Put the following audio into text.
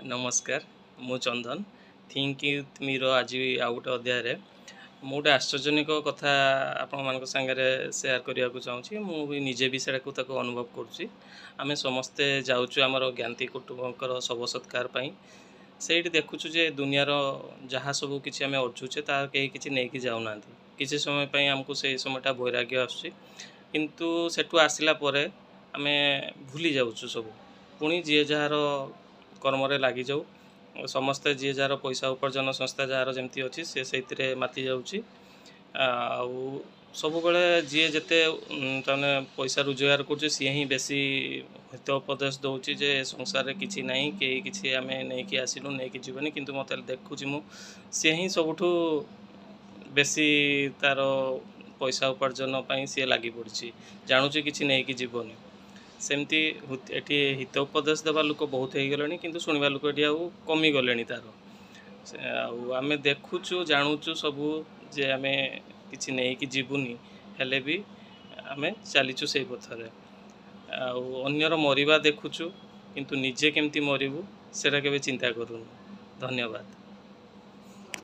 नमस्कार मु चंदन think with me रो आज आउ गोटे अध्याय मु गोटे आश्चर्यजनक कथा आपण मान सागर सेयार करने को चाहूँगी मुझे निजे भी से अनुभव करुँची आम समस्ते जाऊँ आमर ज्ञाति कुटुंबर शव सत्कार से देखुचु जे दुनियार जहाँ सब किसी आम अर्जुचे ता कहीं किसी नहीं कि जाऊना किसी समय आमको से समयटा वैराग्य आसु सेठू आसला आम भूली जाऊँ सब पुणी जी जार कर्म लगी जाऊ समस्ते जी जार पैसा उपार्जन संस्था जार जमती अच्छी सी से माति जाऊँगी सब बड़े जी जिते तने पैसा रोजगार कर सी ही बेसी हित उपदेश दूसरी जे संसार किसी ना कहीं किसी आम नहीं आसलु नहीं जीवन किंतु मत देखुची मु सी ही सबुठू बेसी तार पैसा उपार्जन सी लगी पड़ी जानूँ किसी नहीं कि जीवन सेमती एटी हित उपदेश देवा लोक बहुत हो गले कि शुणवा लोक ये कमी गले तार आम देखुचु जानूचु सबू जे आम कि नहीं कि जीवनी हेले भी आम चलीचु से पथरे आर मरिबा देखुचु किंतु निजे केमती मरबू सेटा केबे चिंता करूनु। धन्यवाद।